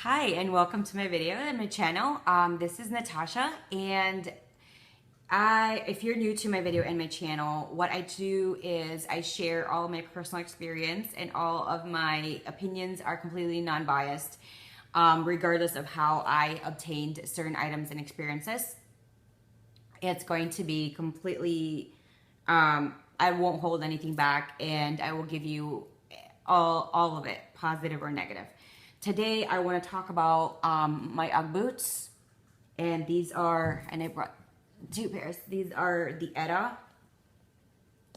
Hi and welcome to my video and my channel. This is Natasha, and if you're new to my video and my channel, what I do is I share all of my personal experience, and all of my opinions are completely non-biased, regardless of how I obtained certain items and experiences. It's going to be completely, I won't hold anything back, and I will give you all of it, positive or negative. Today, I want to talk about my Ugg boots, and these are, and I brought two pairs. These are the Etta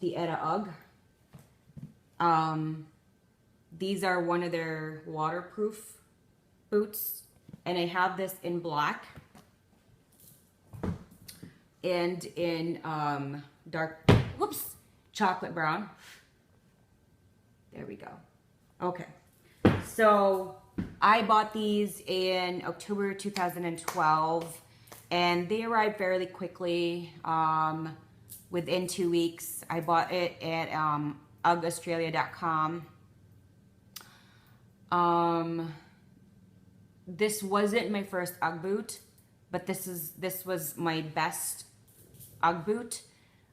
Ugg. These are one of their waterproof boots, and I have this in black and in dark, chocolate brown. There we go. Okay, so I bought these in October 2012, and they arrived fairly quickly. Within 2 weeks, I bought it at UggAustralia.com. This wasn't my first Ugg boot, but this was my best Ugg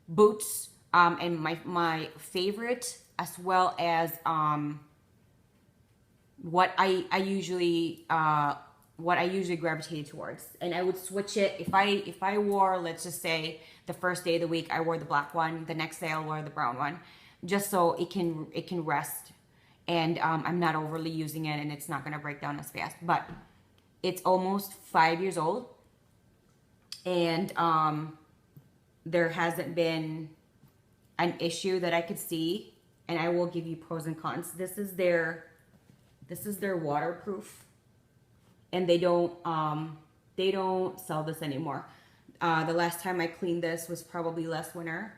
boots, and my favorite, as well as what I usually gravitated towards. And I would switch it if I wore, let's just say, the first day of the week I wore the black one, the next day I'll wear the brown one, just so it can rest, and I'm not overly using it, and it's not gonna break down as fast. But it's almost 5 years old, and there hasn't been an issue that I could see, and I will give you pros and cons. This is their waterproof, and they don't sell this anymore. The last time I cleaned this was probably last winter.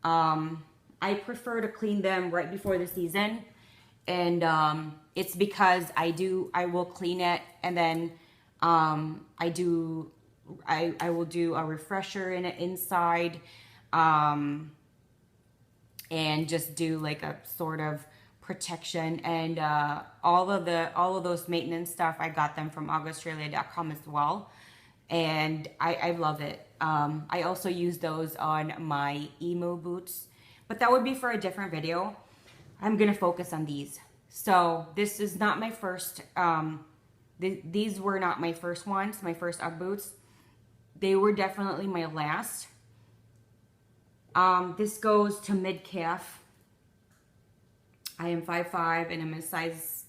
I prefer to clean them right before the season, and it's because I will clean it, and then I will do a refresher in it inside, and just do like a sort of protection, and all of those maintenance stuff, I got them from UggAustralia.com as well, and I love it. I also use those on my Emu boots, but that would be for a different video. I'm gonna focus on these. So this is not my first, these were not my first ones, my first Ugg boots. They were definitely my last. This goes to mid-calf. I am 5'5", and I'm a size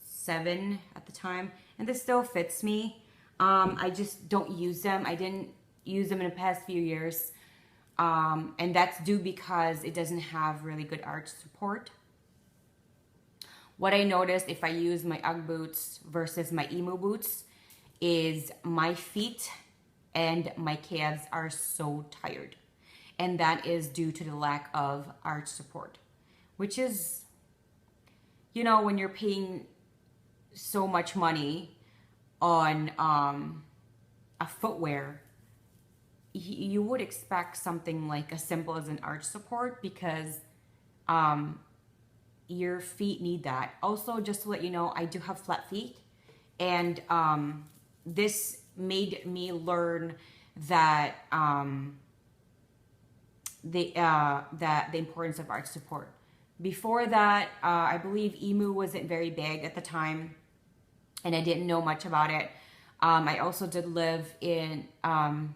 7 at the time, and this still fits me. I just don't use them. I didn't use them in the past few years, and that's due because it doesn't have really good arch support. What I noticed if I use my Ugg boots versus my Emu boots is my feet and my calves are so tired, and that is due to the lack of arch support, which is, you know, when you're paying so much money on a footwear, you would expect something like as simple as an arch support, because your feet need that. Also, just to let you know, I do have flat feet, and this made me learn that the importance of arch support. Before that, I believe Emu wasn't very big at the time, and I didn't know much about it. I also did live in an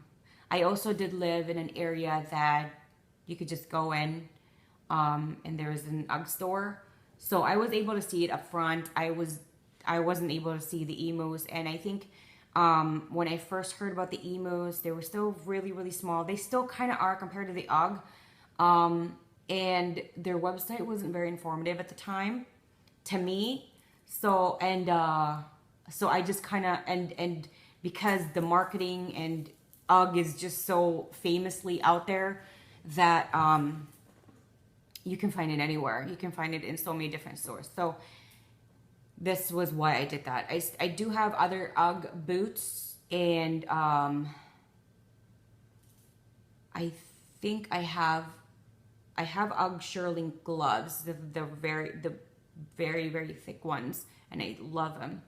area that you could just go in, and there was an Ugg store, so I was able to see it up front. I wasn't able to see the Emus, and I think when I first heard about the Emus, they were still really, really small. They still kind of are compared to the Ugg. And their website wasn't very informative at the time to me. So, so I just kind of, and because the marketing and Ugg is just so famously out there that you can find it anywhere. You can find it in so many different stores. So this was why I did that. I do have other Ugg boots, and I think I have Ugg shearling gloves, the very, very thick ones, and I love them.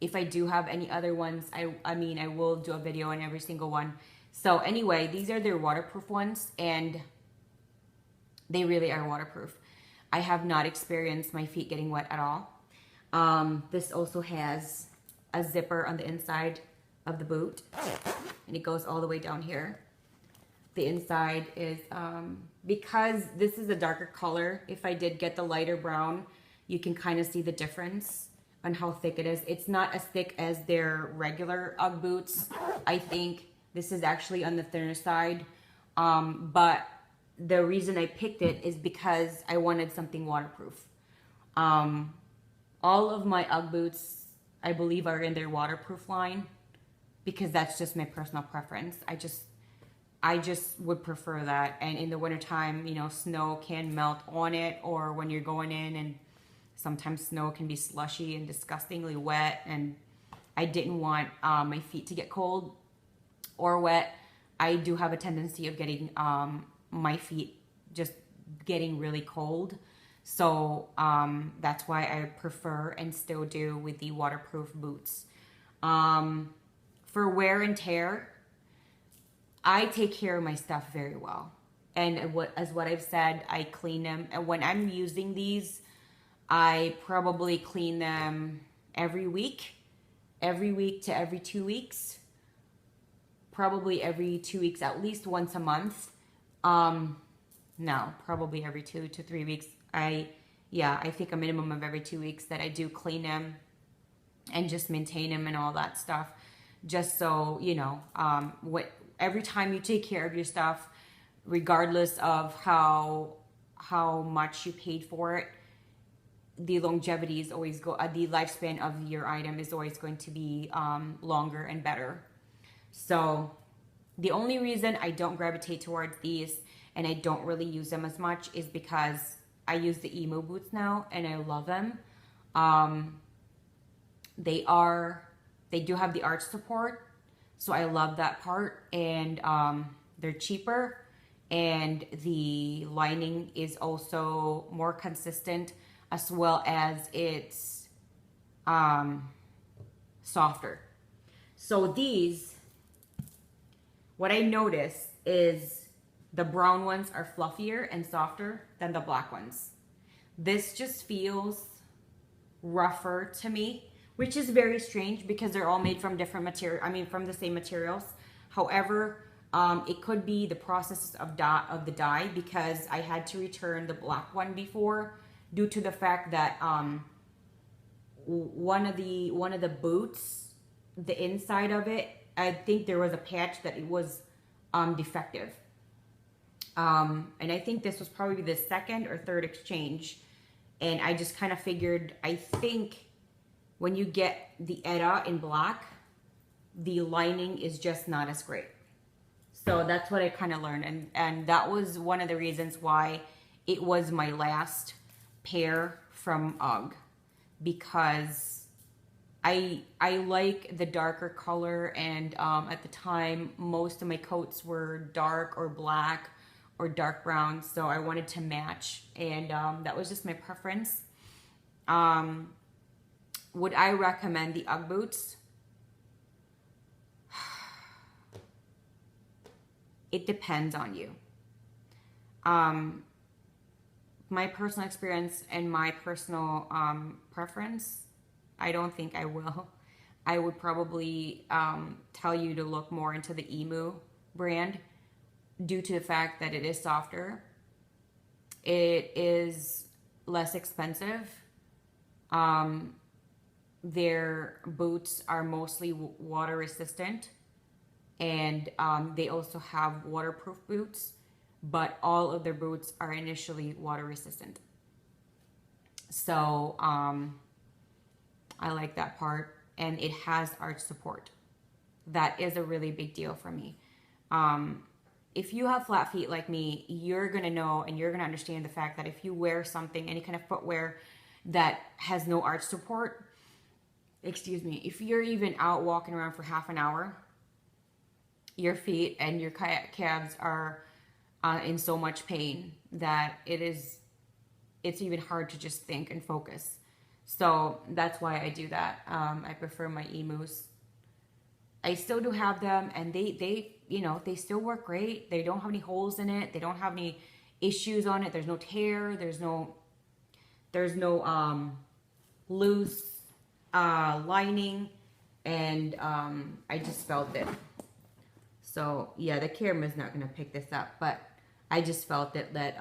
If I do have any other ones, I mean, I will do a video on every single one. So anyway, these are their waterproof ones, and they really are waterproof. I have not experienced my feet getting wet at all. This also has a zipper on the inside of the boot, and it goes all the way down here. The inside is, because this is a darker color, if I did get the lighter brown, you can kind of see the difference on how thick it is. It's not as thick as their regular Ugg boots. I think this is actually on the thinner side, but the reason I picked it is because I wanted something waterproof. All of my Ugg boots, I believe, are in their waterproof line because that's just my personal preference. I just would prefer that. And in the wintertime, you know, snow can melt on it, or when you're going in, and sometimes snow can be slushy and disgustingly wet, and I didn't want my feet to get cold or wet. I do have a tendency of getting my feet just getting really cold. So that's why I prefer and still do with the waterproof boots. For wear and tear, I take care of my stuff very well. And what I've said, I clean them. And when I'm using these, I probably clean them every week to every 2 weeks. Probably every 2 weeks, at least once a month. No, probably every 2 to 3 weeks. I think a minimum of every 2 weeks that I do clean them and just maintain them and all that stuff. Just so, you know, every time you take care of your stuff, regardless of how much you paid for it, the longevity is always the lifespan of your item is always going to be longer and better. So the only reason I don't gravitate towards these and I don't really use them as much is because I use the Emu boots now and I love them. They do have the arch support, so I love that part, and they're cheaper, and the lining is also more consistent, as well as it's softer. So these, what I noticed is the brown ones are fluffier and softer than the black ones. This just feels rougher to me, which is very strange because they're all made from different material. I mean, from the same materials. However, it could be the process of the dye, because I had to return the black one before due to the fact that one of the boots, the inside of it, I think there was a patch that it was defective. And I think this was probably the second or third exchange. And I just kind of figured, I think when you get the Etta in black, the lining is just not as great. So that's what I kind of learned. And that was one of the reasons why it was my last pair from Ugg, because I like the darker color, and at the time most of my coats were dark or black or dark brown, so I wanted to match, and that was just my preference. Would I recommend the Ugg boots? It depends on you. My personal experience and my personal preference, I don't think I will. I would probably tell you to look more into the Emu brand due to the fact that it is softer. It is less expensive. Their boots are mostly water resistant, and they also have waterproof boots, but all of their boots are initially water resistant. So I like that part, and it has arch support. That is a really big deal for me. If you have flat feet like me, you're gonna know and you're gonna understand the fact that if you wear something, any kind of footwear that has no arch support, if you're even out walking around for half an hour, your feet and your calves are in so much pain that it's even hard to just think and focus. So that's why I do that. I prefer my emus. I still do have them, and they you know, they still work great. They don't have any holes in it. They don't have any issues on it. There's no tear. There's no loose lining, and I just felt it. So yeah, the camera's not gonna pick this up, but I just felt it that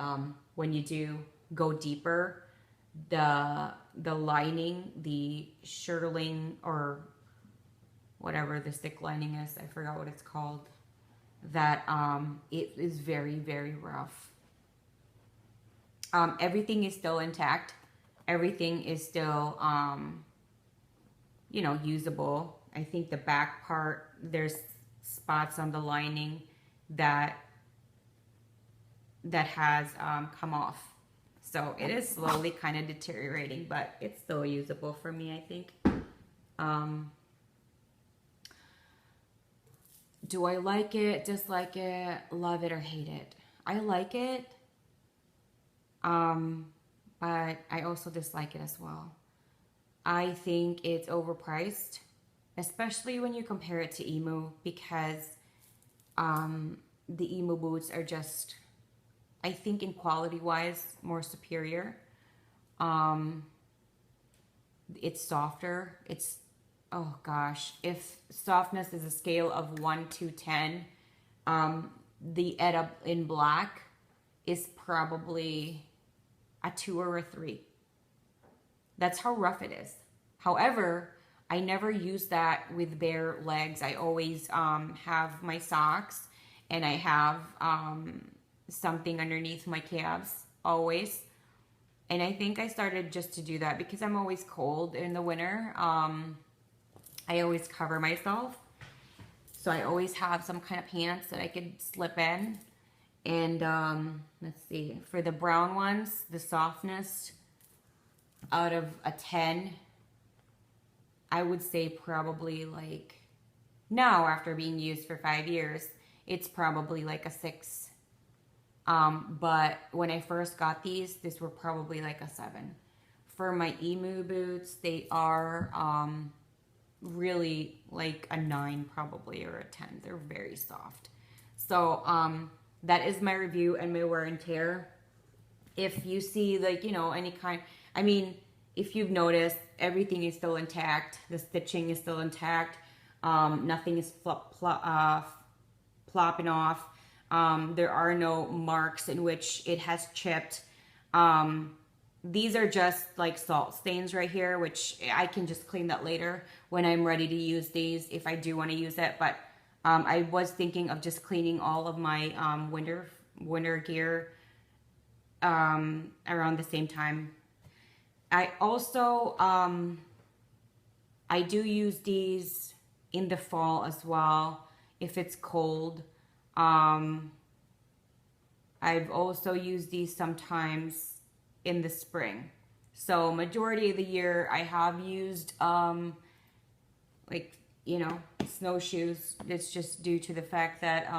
when you do go deeper, the lining, the shirtling, or whatever the stick lining is, I forgot what it's called, that it is very, very rough. Everything is still intact. Everything is still, you know, usable. I think the back part, there's spots on the lining that has come off. So it is slowly kind of deteriorating, but it's still usable for me, I think. Do I like it, dislike it, love it, or hate it? I like it, but I also dislike it as well. I think it's overpriced, especially when you compare it to Emu, because the Emu boots are just, I think in quality-wise, more superior. It's softer. It's, oh gosh, if softness is a scale of 1 to 10, the Etta in black is probably a 2 or a 3. That's how rough it is. However, I never use that with bare legs. I always have my socks, and I have something underneath my calves, always. And I think I started just to do that because I'm always cold in the winter. I always cover myself. So I always have some kind of pants that I could slip in. And let's see, for the brown ones, the softness out of a 10, I would say probably like, now after being used for 5 years, it's probably like a 6. But when I first got these were probably like a 7. For my Emu boots, they are really like a 9 probably, or a 10. They're very soft. So that is my review and my wear and tear. If you see, like, you know, any kind, I mean, if you've noticed, everything is still intact. The stitching is still intact. Nothing is plopping off. There are no marks in which it has chipped. These are just like salt stains right here, which I can just clean that later when I'm ready to use these, if I do want to use it. But I was thinking of just cleaning all of my winter gear around the same time. I also, I do use these in the fall as well, if it's cold. I've also used these sometimes in the spring. So majority of the year I have used, like, you know, snowshoes. It's just due to the fact that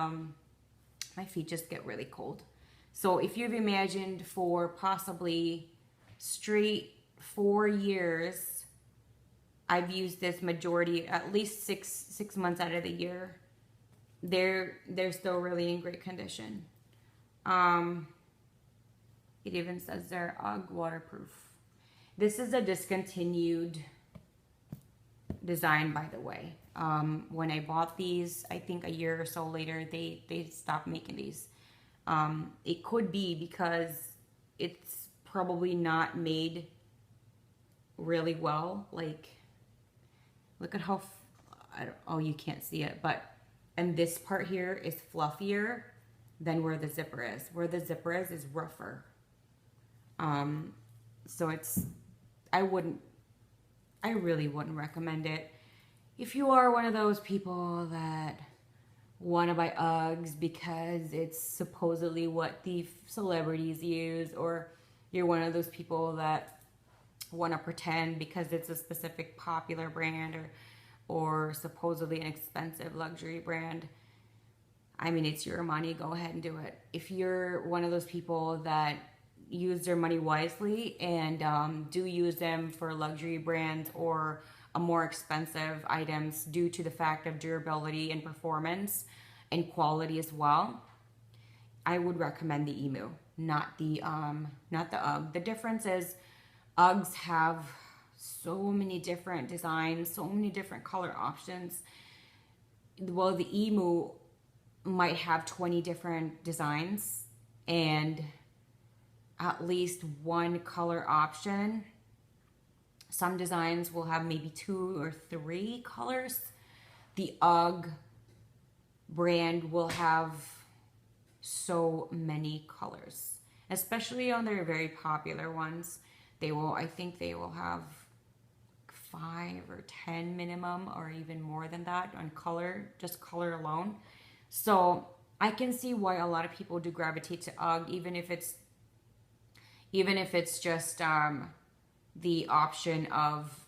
my feet just get really cold. So if you've imagined for possibly straight 4 years, I've used this majority, at least six months out of the year, they're still really in great condition. It even says they're Ugg waterproof. This is a discontinued design, by the way. When I bought these, I think a year or so later, they stopped making these. It could be because it's probably not made really well. Like, look at how, oh, you can't see it, but, and this part here is fluffier than where the zipper is. Where the zipper is rougher. So it's, I really wouldn't recommend it. If you are one of those people that want to buy Uggs because it's supposedly what the celebrities use, or you're one of those people that want to pretend because it's a specific popular brand, or supposedly an expensive luxury brand, I mean, it's your money, go ahead and do it. If you're one of those people that use their money wisely and do use them for luxury brands or more expensive items due to the fact of durability and performance and quality as well, I would recommend the Emu, not the Ugg. The difference is Uggs have so many different designs, so many different color options. Well, the Emu might have 20 different designs and at least one color option. Some designs will have maybe 2 or 3 colors. The Ugg brand will have so many colors, especially on their very popular ones. I think they will have 5 or 10 minimum, or even more than that on color, just color alone. So I can see why a lot of people do gravitate to Ugg, even if it's just the option of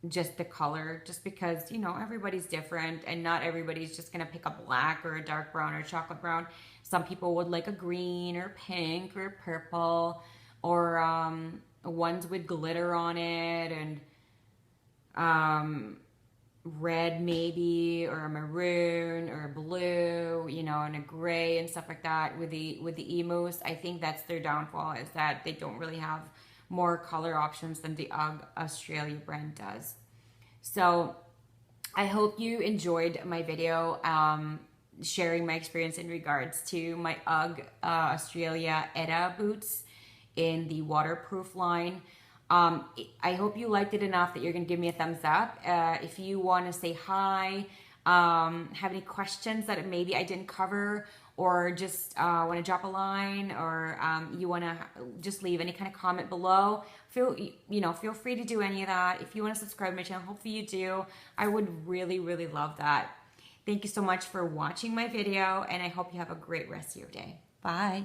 just the color, just because, you know, everybody's different and not everybody's just gonna pick a black or a dark brown or a chocolate brown. Some people would like a green or pink or purple, or ones with glitter on it, and red maybe, or a maroon or a blue, you know, and a gray and stuff like that. With the Emus, I think that's their downfall, is that they don't really have more color options than the Ugg Australia brand does. So I hope you enjoyed my video sharing my experience in regards to my Ugg Australia Etta boots in the waterproof line. I hope you liked it enough that you're going to give me a thumbs up. If you want to say hi, have any questions that maybe I didn't cover, or just want to drop a line, or you want to just leave any kind of comment below, feel free to do any of that. If you want to subscribe to my channel, hopefully you do. I would really, really love that. Thank you so much for watching my video, and I hope you have a great rest of your day. Bye.